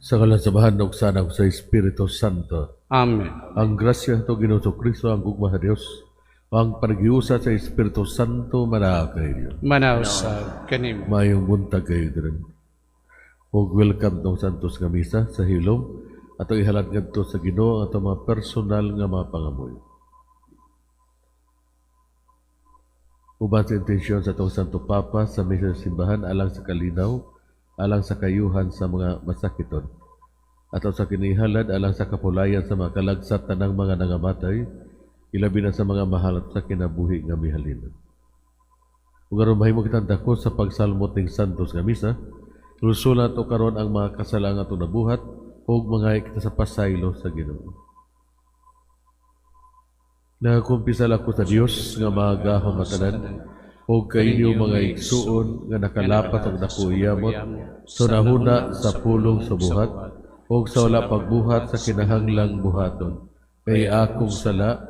sa kalansabahan ug sanag sa Espiritu Santo. Amen. Ang grasya to Ginoo Kristo ang gugma sa Dios. Ang panagiusa sa Espiritu Santo manaa kayo. Manaw sa kanim. Mayong buntag kayo din. Ug welcome tong Santos nga misa sa hilom ato ihalad ngadto sa Ginoo ato mga personal nga mga pangamoy. Uban sa intensyon sa itong Santo Papa sa misa sa simbahan alang sa kalinaw, alang sa kayuhan sa mga masakiton, at sa kinihalad alang sa kapulayan sa mga kalagsat tanang mga nangamatay, ilabi na sa mga mahalap sa kinabuhi nga mihalin. Ug aron mahimo kitang dako sa pagsalmot ning Santos nga misa, lusulat o karon ang mga kasalang ato nabuhat ug mga kita sa pasaylo sa Ginoo. Nagakumpisal ako sa Dios nga magahom matanan o kainyo mga igsuon nga nakalapat og dako iyamot so nahuna sa pulong sa buhat o sa wala pagbuhat sa kinahanglang buhaton. Kay akong sala,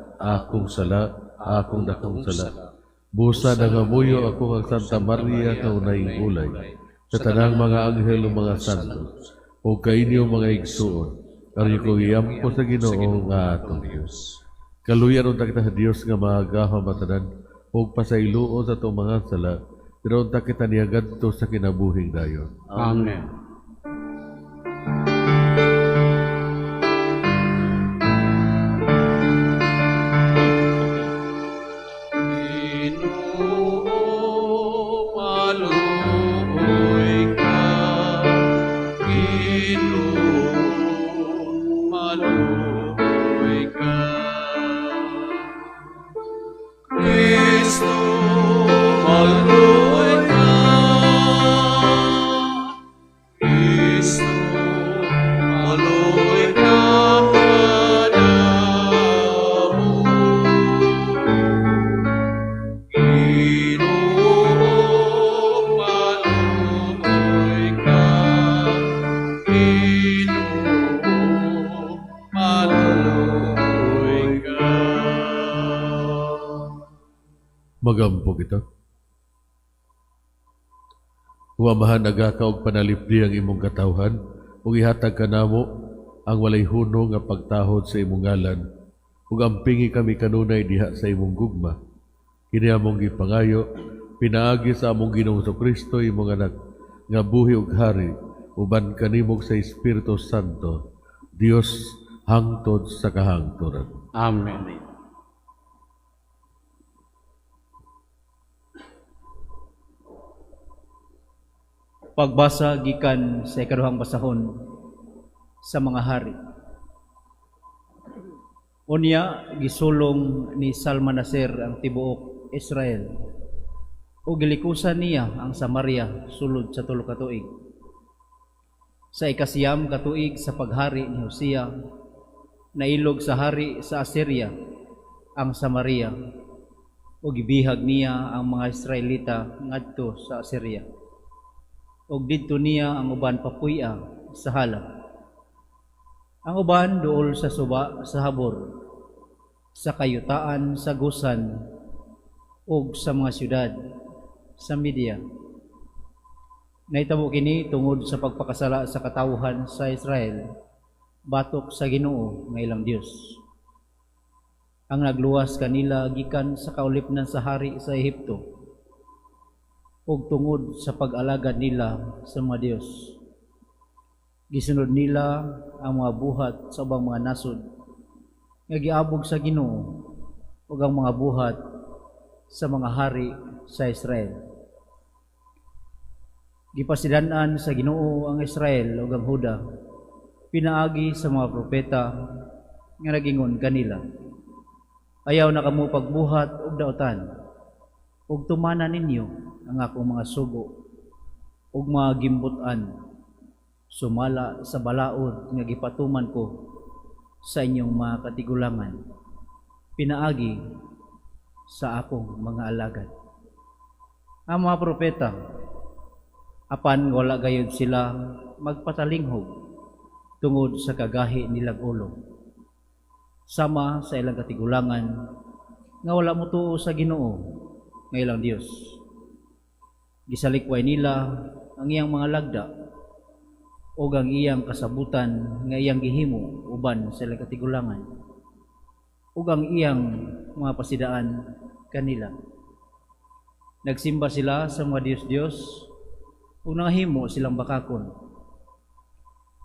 akong dakong sala. Busa nangamuyo ako ang Santa Maria kaunayng ulay sa tanang mga anghel o mga santos o kainyo mga igsuon aron ko iyampo sa Ginoo nga atong Dios. Kaluyan unta kita sa Dios nga magahom matanan ug pasayloon sa atong mga sala, pero unta kita niya ngadto sa kinabuhing dayon. Amen. Magampog ito. Huwamahan agaka og panalipdi ang imong katawhan ug ihatag kanamo ang walay hunong nga pagtahod sa imong ngalan ug ampingi kami kanunay diha sa imong gugma. Kini among gipangayo pinaagi sa among Ginoong Kristo imong anak nga buhi ug hari uban kanimog sa Espiritu Santo, Dios hangtod sa kahangturan. Amen. Pagbasa gikan sa ikaduhang basahon sa mga hari. Unya gisulong ni Salmanaser ang tibuok Israel ug gilikusan niya ang Samaria sulod sa 3 ka tuig. Sa ikasiyam ka tuig sa paghari ni Hosea, nailog sa hari sa Assyria ang Samaria ug gibihag niya ang mga Israelita ngadto sa Assyria. Og didto niya ang uban papuy-a sa hala. Ang uban duol sa suba sa Habor, sa kayutaan sa Gusan, ug sa mga syudad sa Media. Naitabo kini tungod sa pagpakasala sa katawhan sa Israel, batok sa Ginoo nga ilang Dios. Ang nagluwas kanila gikan sa kaulipnan sa hari sa Ehipto, ug tungod sa pag-alagad nila sa mga Dios. Gisunod nila ang mga buhat sa ubang mga nasod nga giabog sa Ginoo ug ang mga buhat sa mga hari sa Israel. Gipasidan-an sa Ginoo ang Israel ug ang Huda pinaagi sa mga propeta nga nagingon kanila. Ayaw na kamo pagbuhat og daotan ug tumanan ninyo ang akong mga sugo ug mga gimbutan, sumala sa balaod nga gipatuman ko sa inyong mga katigulangan, pinaagi sa akong mga alagad. Ang mga propeta, apan wala gayud sila magpatalinghog tungod sa kagahi nilang ulo, sama sa ilang katigulangan nga wala motuo sa Ginoo nga ilang Dios. Gisalikway nila ang iyang mga lagda ug ang iyang kasabutan nga iyang gihimo uban sa katigulangan, ug ang iyang mga pasidaan kanila. Nagsimba sila sa mga Diyos-Diyos ug nangahimo silang bakakon.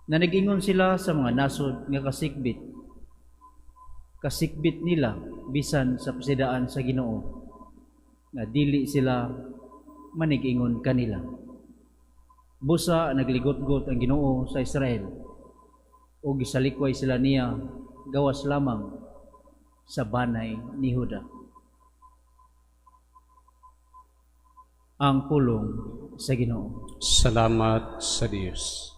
Nanagingon sila sa mga nasod nga kasikbit nila bisan sa pasidaan sa Ginoo, nga dili sila manigingon kanila. Busa nagligot-got ang Ginoo sa Israel, ug gisalikway sila niya gawas lamang sa banay ni Juda. Ang pulong sa Ginoo. Salamat sa Diyos.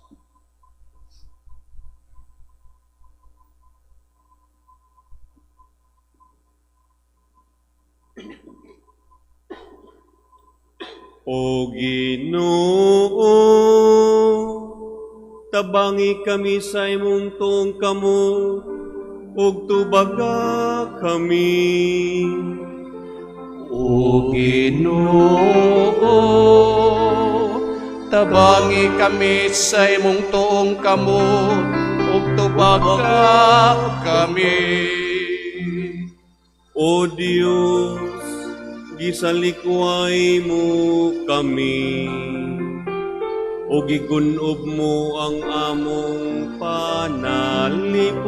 O Ginoo, tabangi kami sa imong tuong kamo, ug tubaga kami. O Ginoo, tabangi kami sa imong tuong kamo, ug tubaga kami. O Dios, gisalikway mo kami, o gigunob mo ang among panalipod.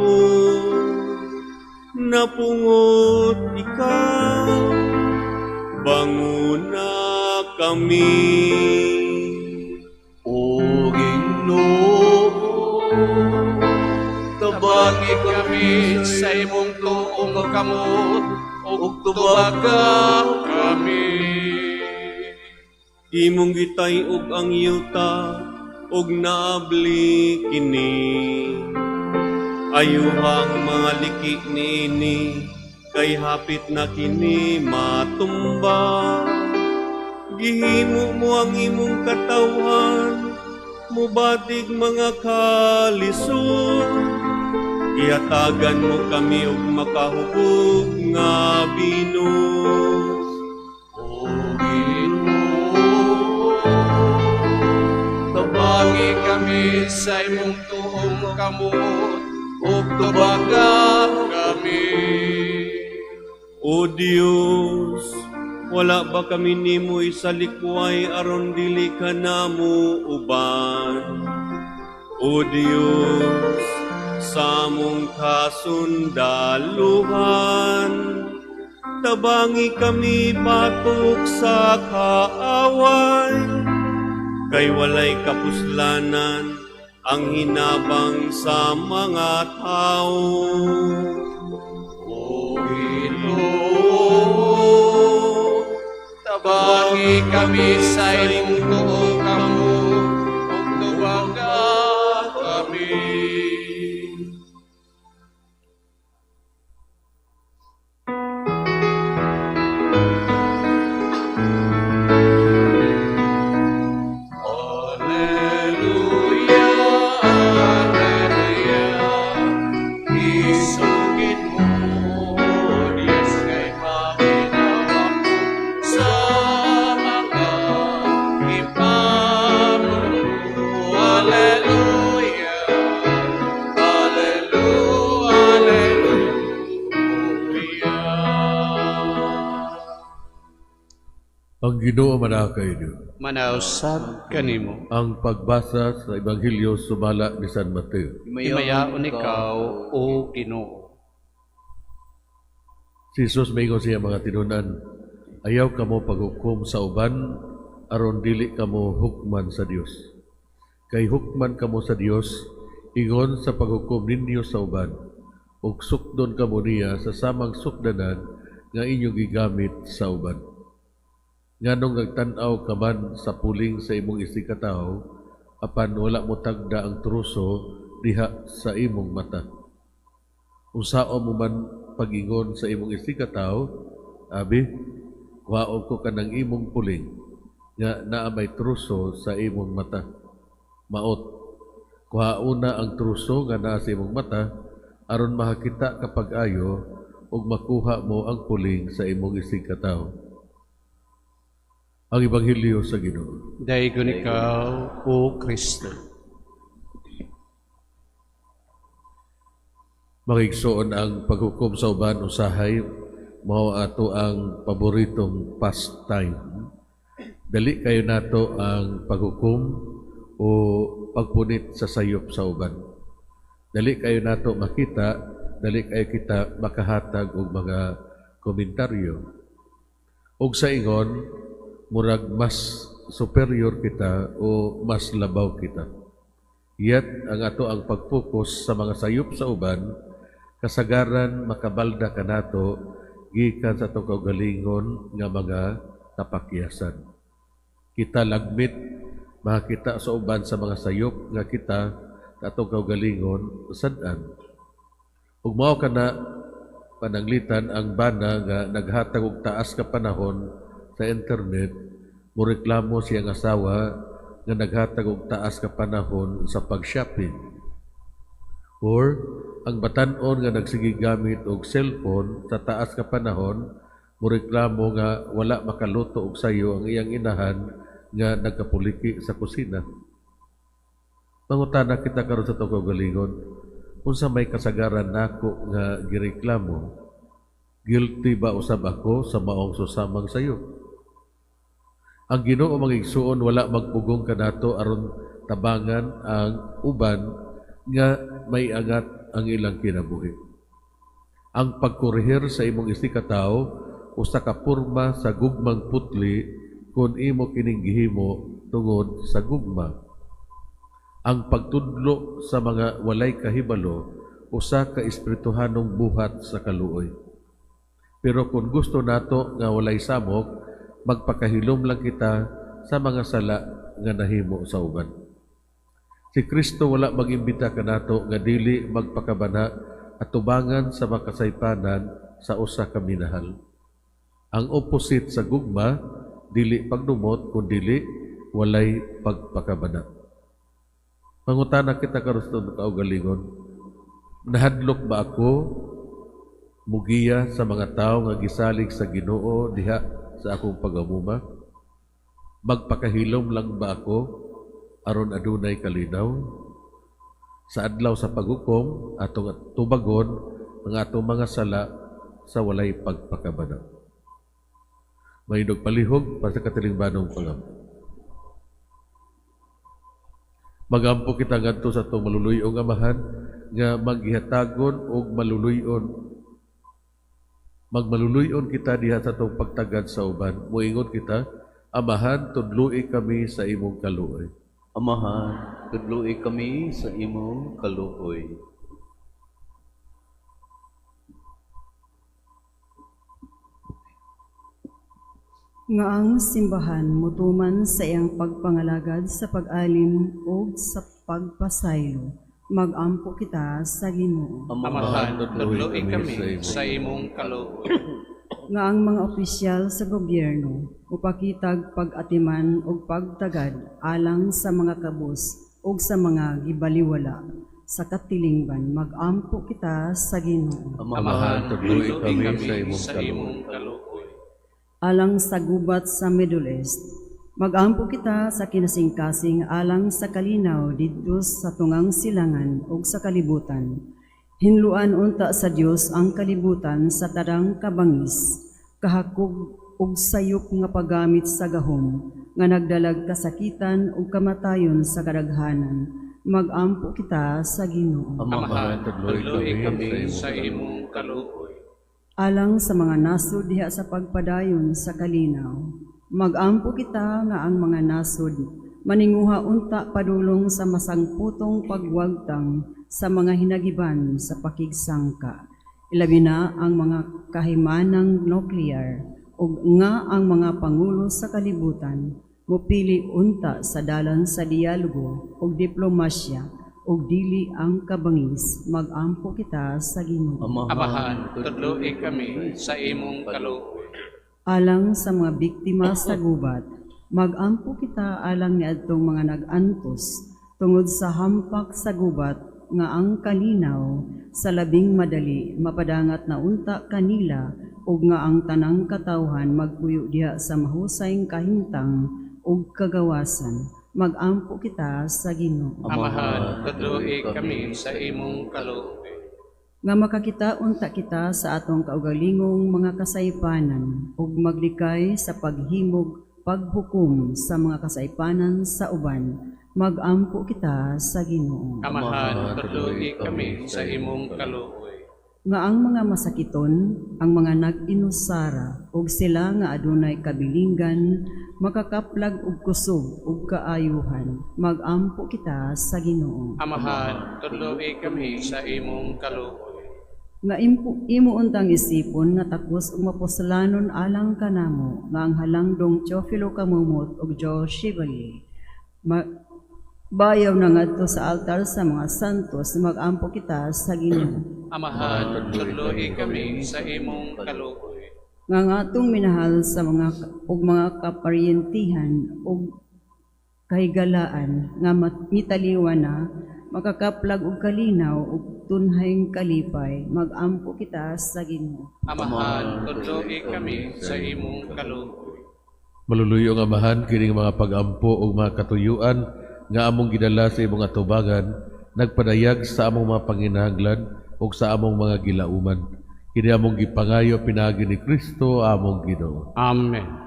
Napungot ikaw, banguna kami. O Ginoo, tabangi kami sa imong tuong kamo, ug tubaga kami. Imong gitay og ang yuta, og naabli kini. Ayuhang mga liki niini, kay hapit na kini matumba. Gihimo mo ang imong katawhan, mubatig mga kalisod. Ihatagan mo kami og makahubog nga binos. O Ginoo, tabangi kami sa imong tuong kamot, ug tubaga kami. O Dios, wala ba kami nimo isalikway aron dili ka namo uban? O Dios, sa mong kasundaluhan, tabangi kami batok sa kaaway, kay walay kapuslanan ang hinabang sa mga tao. O Ginoo, tabangi kami sa imong tuong kamot, ug tubaga kami. Ang Ginoo manakay niyo. Manausab kanimo. Ang pagbasa sa Ebanghelyo sumala ni San Mateo. Himayaon ikaw, O Ginoo. Si Jesus maingon siya mga tinunan, ayaw kamo paghukom sa uban, aron dili kamo hukman sa Dios. Kay hukman kamo sa Dios, ingon sa paghukom ninyo sa uban, ug sukdon kamo niya sa samang sukdanan nga inyo gigamit sa uban. Nganong nagtan-aw ka man sa puling sa imong isikataho, apan wala mo tagda ang truso diha sa imong mata. Unsao mo man pag-ingon sa imong isikataho, abi, kuhaon ko ka ng imong puling, nga naa may truso sa imong mata. Maot, kuhauna ang truso nga naa sa imong mata, aron makakita kapag ayo, ug makuha mo ang puling sa imong isikataho. Ang Ebanghelyo sa Ginoo. Daigon ikaw, O Kristo. Makigsuon ang paghukom sa uban usahay mao ato ang paboritong pastime. Dali kayo nato ang paghukom o pagpunit sa sayop sa uban. Dali kayo nato makita, dali kayo kita makahatag og mga komentaryo. Og sa ingon, murag mas superior kita o mas labaw kita. Yet ang ato ang pag-focus sa mga sayop sa uban, kasagaran makabalda ka nato gikan sa itong kaugalingon nga mga kapakyasan. Kita lagmit, makakita sa uban sa mga sayop nga kita sa itong kaugalingon sadan. Ug mao kana pananglitan ang bana nga naghatag og taas ka panahon sa internet, mureklamo siyang asawa nga naghatag og taas ka panahon sa pag-shopping. Or ang batan-on nga nagsige gamit og cellphone sa taas ka panahon, mureklamo nga wala makaluto og sayo ang iyang inahan nga nagkapuliki sa kusina. Mangutana kita karon sa itong kaugalingon, unsa may kasagaran nako nga gireklamo, guilty ba usab ako sa maong susamang sayo? Ang Ginoo mangigsuon wala magpugong kanato aron tabangan ang uban nga may angat ang ilang kinabuhi. Ang pagkurihir sa imong istikataw usa ka porma sa gugmang putli kung imo kining gihimo tungod sa gugma. Ang pagtudlo sa mga walay kahibalo usa ka espirituhanong buhat sa kaluoy. Pero kung gusto nato nga walay samok, magpakahilom lang kita sa mga sala nga nahimo sa uban. Si Kristo wala mag-imbita kanato nga dili magpakabana at tubangan sa makasaypanan sa usa ka minahal. Ang opposite sa gugma, dili pagdumot kundi walay pagpakabana. Mangutana kita karon sa kaugalingon, nahadlok ba ako mugiya sa mga tawo nga gisalig sa Ginoo diha sa akong pagamuma? Magpakahilom lang ba ako aron adunay kalinaw? Sa adlaw sa paghukom, atong tubagon ang atong mga sala sa walay pagpakabana. Mahinog palihog para sa katilingbanong pangampo. Magampo kita ngadto sa itong maluluyong amahan nga maghihatagon o magmaluluyon kita diha sa itong pagtagad sa uban. Muingon kita, Amahan, tudloi kami sa imong kaluoy. Amahan, tudloi kami sa imong kaluoy. Nga ang simbahan mutuman sa iyang pagpangalagad sa pag-alim o sa pagpasaylo, magampo kita sa Ginoo. Amahan, tudloi kami sa imong kaluoy. Nga ang mga opisyal sa gobyerno upakitag pag-atiman o pagtagad alang sa mga kabus o sa mga gibaliwala sa katilingban, magampo kita sa Ginoo. Amahan, tudloi kami sa imong kaluoy. Alang sa gubat sa Middle East, magampo kita sa kinasingkasing alang sa kalinaw didto sa tungang silangan o sa kalibutan. Hinluan unta sa Dios ang kalibutan sa tarang kabangis, kahakog ug sayop nga paggamit sa gahom, nga nagdalag kasakitan ug kamatayon sa kadaghanan. Magampo kita sa Ginoo. Amahan, tudloi kami sa imong kaluoy. Alang sa mga nasod diha sa pagpadayon sa kalinaw, magampo kita nga ang mga nasod maninguha unta padulong sa masangputong pagwagtang sa mga hinagiban sa pakigsangka. Ilabi na ang mga kahimanang nuklear ug nga ang mga pangulo sa kalibutan mupili unta sa dalan sa dialogo ug diplomasya ug dili ang kabangis. Magampo kita sa Ginoo. Amahan, tudloi kami sa imong kaluoy. Alang sa mga biktima sa gubat, magampo kita alang niadtong mga nag-antos tungod sa hampak sa gubat nga ang kalinaw sa labing madali mapadangat na unta kanila ug nga ang tanang katawhan magpuyo diha sa mahusayng kahimtang ug kagawasan. Magampo kita sa Ginoo. Amahan, tudloi kami sa imong kaluoy. nga makakita unta kita sa atong kaugalingong mga kasaypanan ug maglikay sa paghimog paghukom sa mga kasaypanan sa uban. Magampo kita sa Ginoo. Amahan, tudloy kami sa imong kaluoy. Nga ang mga masakiton, ang mga nag-inusara, ug sila nga adunay kabilinggan, makakaplag ug kusog ug kaayuhan. Magampo kita sa Ginoo. Amahan, tudloy kami sa imong kaluoy. Nga imo untang isipon nga takos ug mapusalanon alang kanamo nga ang halangdong Teofilo Kamumot ug Joe Chevalier. Bayaw na ngadto sa altar sa mga santos, magampo kita sa Ginoo. Amahan, tudloy kami sa imong kaluoy. Nga atong minahal sa mga kaparyentihan ug kahigalaan nga mitaliwan na makakaplag og kalinaw ug tunhayng kalipay, magampo kita sa Ginoo. Amahan, tudloy kami sa imong kaluoy. Maluluyo ang amahan kining mga pagampo ug mga katuyuan nga among gidala sa imong atubangan, nagpadayag sa among mga panginahanglan ug sa among mga gilauman. Kini among gipangayo pinaagi ni Kristo among Ginoo. Amen.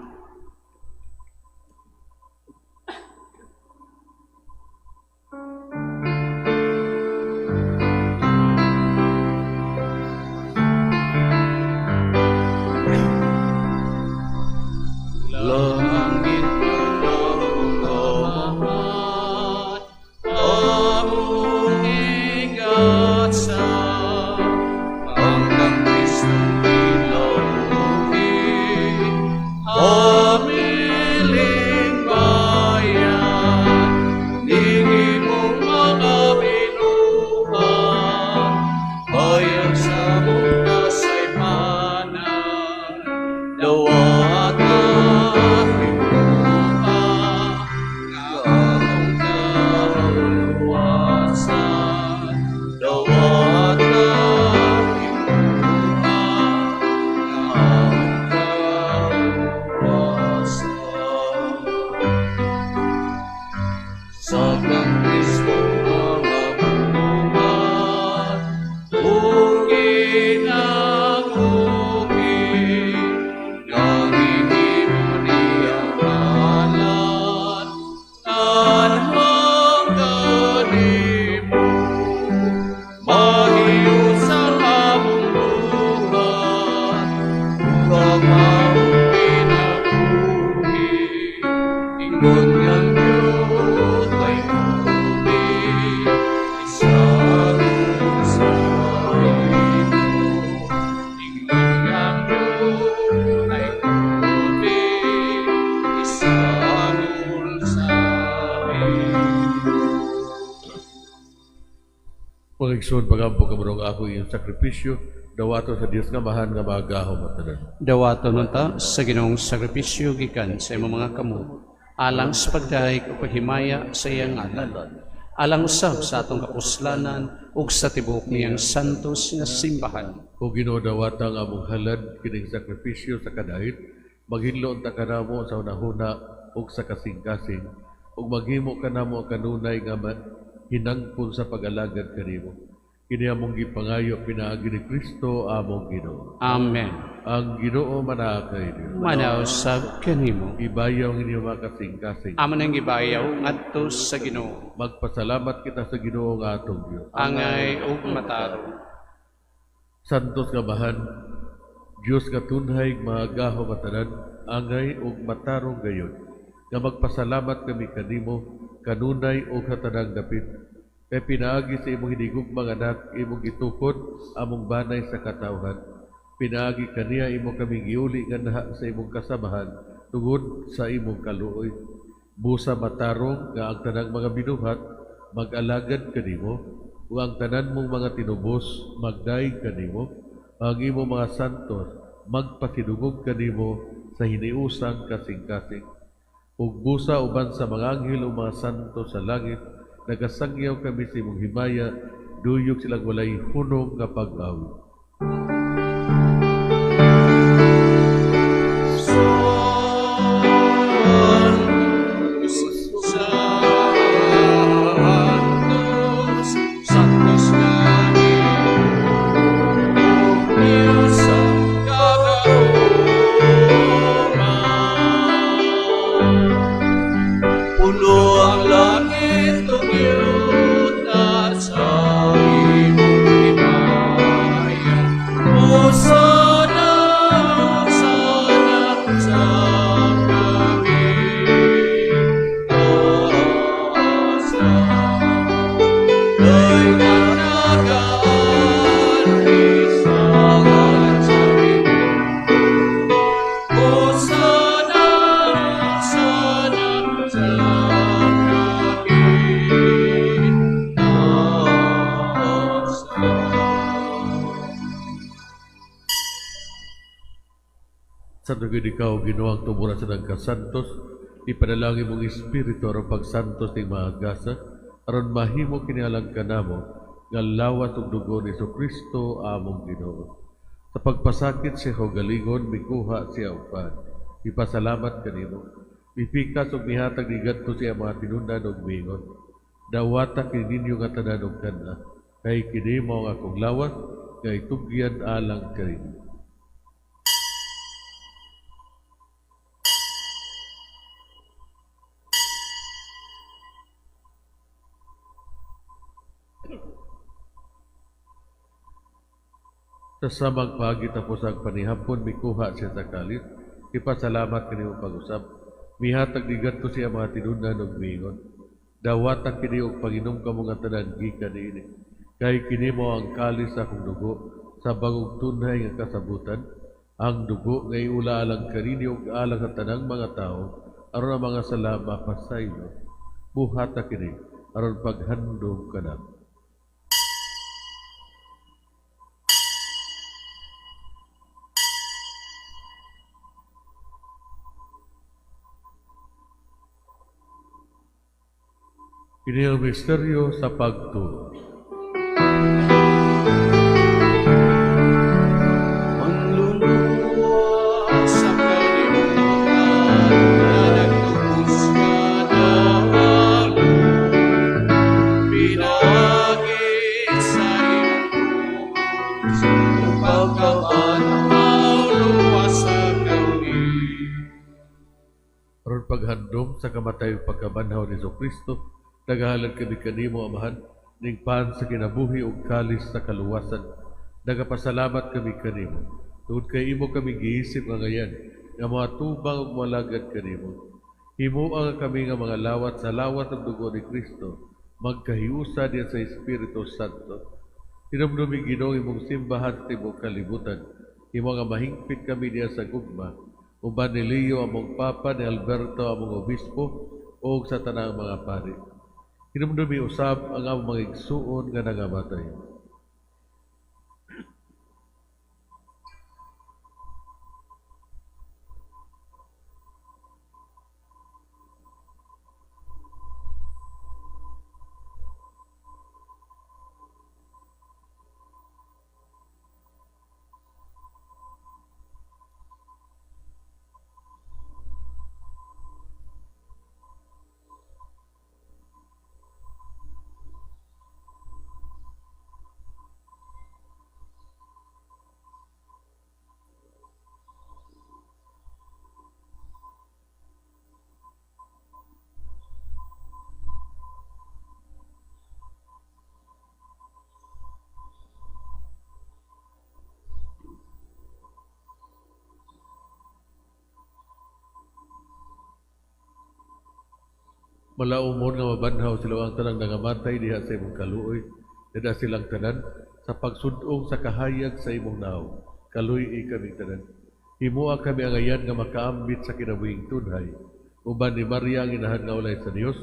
Langit pagkamahan, among igasa, hanggang Kristong pinamuhi, amiling bayan, ningin mong mga binuhan, bayang sa mong kasaypanan, dawat Pagigsoon pagampo kamarong ako iyong sakripisyo, dawato sa Dios nga mahan nga magahom at tanan. Dawaton nunta sa Ginoong sakripisyo gikan sa imong mga kamot, alang sa pagdahig o paghimaya sa iyang ngalan, alang usab sa atong kapuslanan ug sa tibuok niyang santos nga simbahan. O Ginoo dawata nga among halad kining sakripisyo sa kadahit, maghinlo unta kanamo sa unahuna ug sa kasing-kasing, ug maghimo kanamo kanunay nga hinangpon sa pag-alagad kanimo. Kini among gipangayo pinaagi ni Kristo among Ginoo. Amen. Ang Ginoo manakay Dios. Manausab kanimo. Ibayaw ang inyong mga kasing-kasing. Amo nang gibayaw ngadto sa Ginoo. Magpasalamat kita sa Ginoo nga atong Dios. Angay ug mataro. Santos nga bahan, Diyos nga tunhay mga gahom at tanan, angay ug matarong gayon. Nga magpasalamat kami kanimo, kanunay o katanang dapit. Kay pinaagi sa imong hinigugmang anak, imong gitukod, among banay sa katawhan. Pinaagi kaniya imo kaming giuli nga naha sa imong kasamahan, tungod sa imong kaluoy. Busa matarong nga ang tanang mga binuhat, mag-alagad kanimo, o ang tanan mong mga tinubos, magdaig kanimo, ang imong mga santos, magpasidungog kanimo sa hiniusang kasing-kasing. Ug busa uban sa mga anghel o mga santo sa langit, nagasangyaw kami sa imong himaya, duyog silang walay hunong nga pag-awi. Santos, Santos nga Sa tugid ikaw, Ginoong tumura sa nagkasantos, ipanalangin mong Espiritu aron pagsantos ng mga gasa, aron mahimo kinialang ka namo, nga lawas ug dugo ni Kristo among Ginoo. Sa pagpasakit siya galingon, mikuha siya upan. Ipasalamat kanimo. Ipikas ug mihatag ni gadto siya mga tinundan ug mingon. Dawata kini ninyo nga tanan ug kana, kay kini mao nga akong lawas, kay tugyan alang kanimo. Sa samang pagi tapos ang panihapon, mikuha siya sa kalit. Ipasalamat kanimo pag-usap. Mihatag ni gadto siya mga tinundan ug mingon. Dawata kini og panginom ka mga tanan gikan niini. Kay kini mao ang kalis sa akong dugo sa bagong tunay nga kasabutan. Ang dugo nga iula alang kaninyo ug alang sa tanang mga tao aron ang mga sala mapasaylo. Buhata kini aron paghandom kanamo. Kini ang misteryo sa pagtuo. Manluluwa sa kalimutan na nagtubos ka na halo, pinagis sa imong pagkabanhaw luwas sa kami. Aron paghandom sa kamatay ug pagkabanhaw ni Kristo, nagahalad kami kanimo, Amahan, ning pan sa kinabuhi ug kalis sa kaluwasan. Nagapasalamat kami kanimo. Tungod kay imo kami giisip nga ngayan, nga mga tubang ug malagad kanimo. Himo ang kami nga mga lawat sa lawat ng dugo ni Kristo, magkahiusa diya sa Espiritu Santo. Hinumdumi Ginoo imong simbahan sa tibuok kalibutan. Himo nga mahingpit kami diya sa gugma, uban ni Leo among Papa, ni Alberto among Obispo, o sa tanang mga pari. Hinumdumi usab ang among mga igsuon nga nangamatay. Malaumon nga mabanhaw sila ang tanang nangamatay diha sa imong kaluoy, nada silang tanan sa pagsudong sa kahayag sa imong naw. Kaluy kami tanan. Himuha kami ang ayan nga makaambit sa kinabuhing tunhay. Uban ni Maria ang inahan nga ulay sa Dios,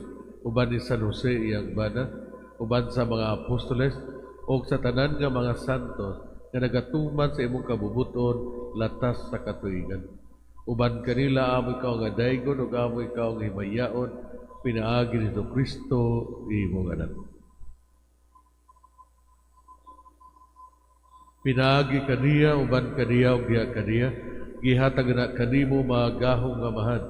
uban ni San Jose iyang bana, uban sa mga apostoles, o sa tanan nga mga santos nga nagatuman sa imong kabubuton latas sa katuigan. Uban kanila amo ikaw nga daygon ug amo ikaw nga himayaon, pinaagi ni Kristo imong anak. Pinaagi kaniya, uban kaniya, ug diha kaniya, gihatag na kanimo mga gahong Amahan,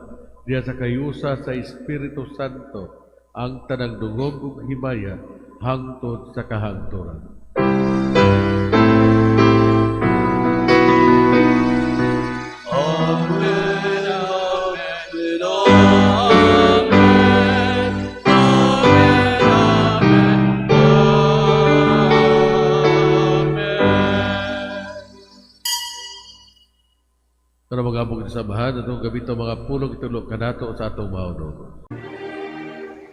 diha sa kayusa sa Espiritu Santo, ang tanang dungog ug himaya, hangtod sa kahangturan. Para magabog sa Amahan, atong gabito mga pulong itulog kanato sa atong mauno.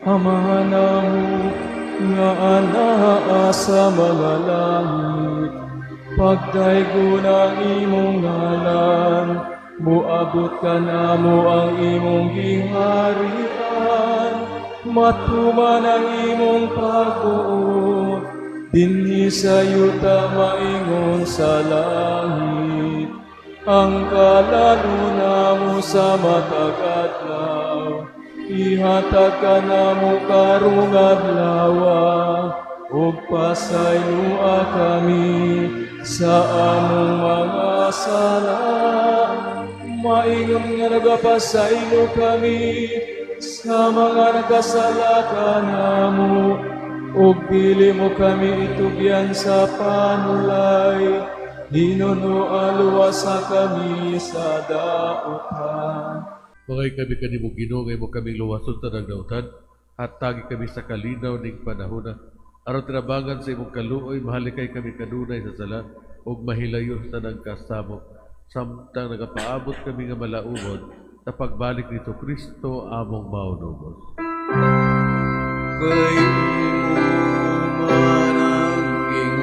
Amahan namo nga anaa sa mga langit, pagdaygon ang imong ngalan, muabot ka namo ang imong giharian, matuman ang imong pagbuot, dinhi sa yuta maingon sa langit. ang kalalo mo sa matagadlaw. Ihatag ka namo karong adlawa, ug pasaylua kami sa among mga sala. Maingon nga nagapasaylo kami sa mga nagkasala kanamo, ug dili mo kami itugyan sa panulay. Hinunualwa kami sa daotan. Mga kami kanimo Ginoo, ngay mo kaming luwason sa nagdautan, at tagi kami sa kalinaw ning panahona. Aron tinabangan sa imong kaluoy, mahalikay kami kanunay sa sala, ug mahilayo sa nagkasamo. Samtang nagapaabot kami nga malaumon, sa pagbalik ni Kristo among maunubos. Kay mo manangking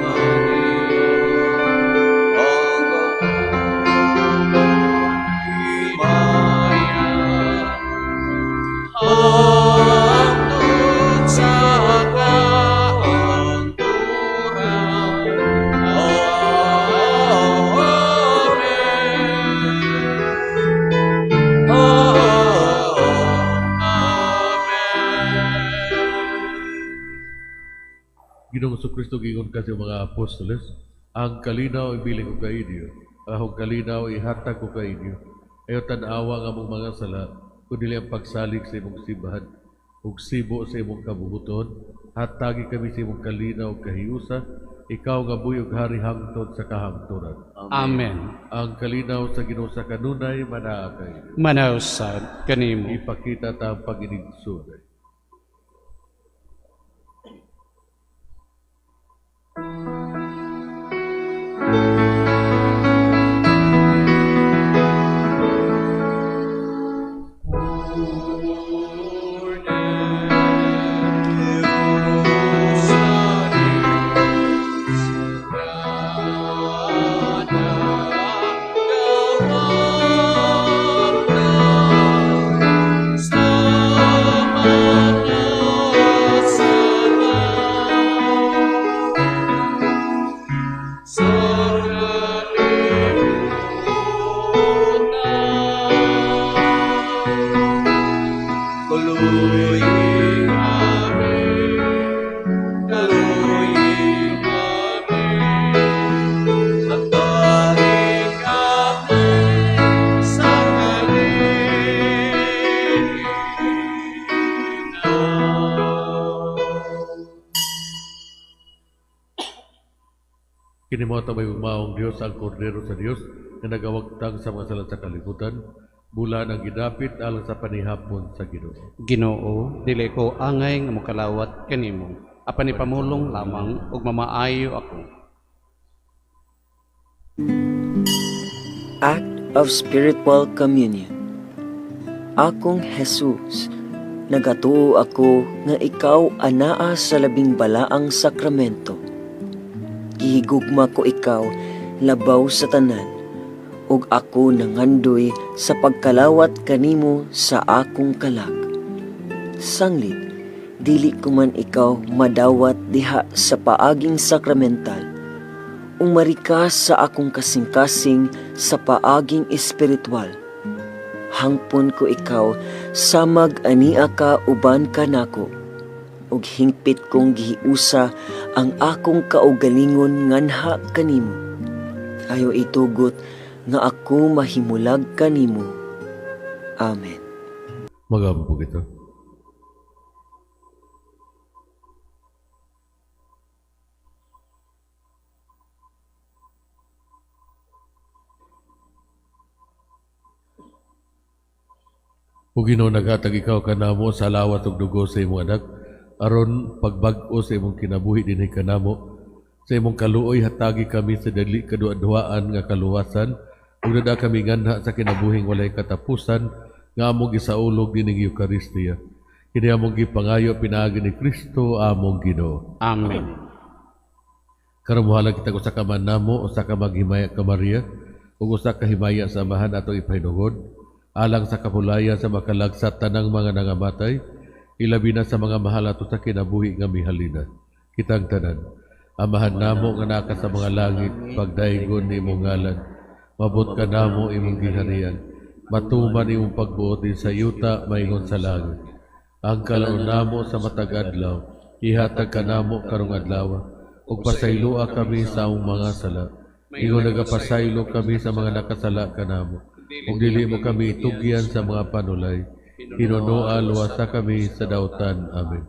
Ginoong Kristo gingon kasi mga apostoles, ang kalinaw ibiling ko kainyo, ang kalinaw ihatag ko kainyo. Ayaw tanawa nga mong mga sala, kundi ang pagsalig sa imong simbahan, ug sibo sa imong kabubuton, hatagi kami sa imong kalinaw kahiusa, ikaw nga buyog hari hangtod sa kahangturan. Amen. Ang kalinaw sa Ginoo sa kanunay manaakay. Manausad kanimo. Ipakita ta ang pag-inigsunay. Kinimota may umaong Diyos ang kordero sa Diyos na nagawagtang sa mga sala sa kalibutan, bulan ang gidapit alang sa panihapon sa Ginoo. Ginoo, dili ko angay nga mokalawat kanimo. Apan ipamulong lamang ug mamaayo ako. Act of Spiritual Communion. Akong Jesus, nagatuo ako nga ikaw anaa sa labing balaang sakramento. Gihigugma ko ikaw labaw sa tanan, ug ako nangandoy sa pagkalawat kanimo sa akong kalag. Sanglit, dili ko man ikaw madawat diha sa paaging sakramental, umarikas sa akong kasing-kasing sa paaging espiritual. Hangpon ko ikaw samag ania ka uban kanako, ug hingpit kong gihiusa ang akong kaugalingon nganha kanimo. Ayo itugot nga ako mahimulag kanimo. Amen. Magamo po ito. Ug Ginoo naghatag ikaw kanamo sa lawat ug dugo sa imong anak, aron pagbag-o sa imong kinabuhi dinhi kanamo. Sa imong kaluoy hatagi kami sa dali kaduadwaan nga kaluwasan, ug nada kami nganha sa kinabuhing walay katapusan nga among gisaulog dinhi Eucharistia. Kini among gipangayo pinaagi ni Kristo among Ginoo. Amen. Karon mohalag kita usa ka man namo, usa ka maghimaya ka Maria, ug usa ka himaya sa amahan ato ipahinungod alang sa kapulaya sa makalagsat tanang mga nangamatay, ilabi na sa mga mahal ato sa kinabuhi nga mihalina. Kitang tanan, amahan namo nga naka sa mga langit, pagdaigon ni imong ngalan, Mabot ka namo imong giharian. Matuman imong pagbuot din sa yuta maingon sa langit. Ang kalaon namo sa matag adlaw, ihatag ka namo karong adlaw. Ug pasayloa kami sa among mga sala. Ingon nagapasaylo kami sa mga nakasala kanamo. Ug dili mo kami itugyan sa mga panulay. Hinunoa luwasa kami sa dautan. Amen.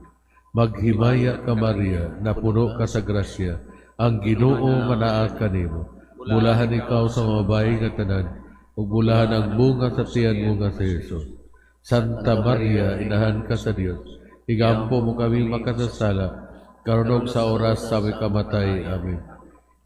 Maghimaya ka Maria, na puno ka sa grasya. Ang Ginoo manaa kanimo. Bulahan ikaw sa mga bayi nga tanan, ug bulahan ang bunga sa tiyan mo nga sa Hesus. Santa Maria, inahan ka sa Dios. Igampo mo kami makasasala, karon sa oras sa aming kamatay. Amen.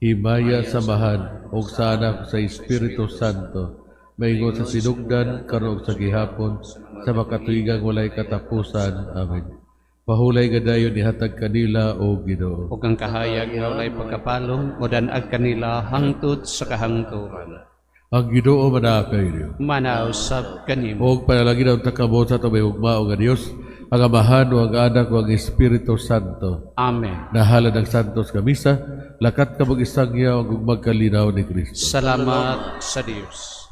Himaya samahan og sa anak sa Espiritu Santo, maingon sa sinugdan karon sa gihapon sa makatuigang walay katapusan. Amen. Pahulay gadayon ihatag kanila o Ginoo. ug ang kahayag nga walay pagkapalong modan-ag kanila hangtod sa kahangturan. Ang Ginoo manaa kayo. Manausab kanimo. Og panalangin ang takabot sa tumay ugma o nga Dios, ang Amahan o ang Anak o ang Espiritu Santo. Amen. Nahala ng Santos Kamisa, lakat ka mag-isangya o magkalinaw ni Kristo. Salamat sa Dios.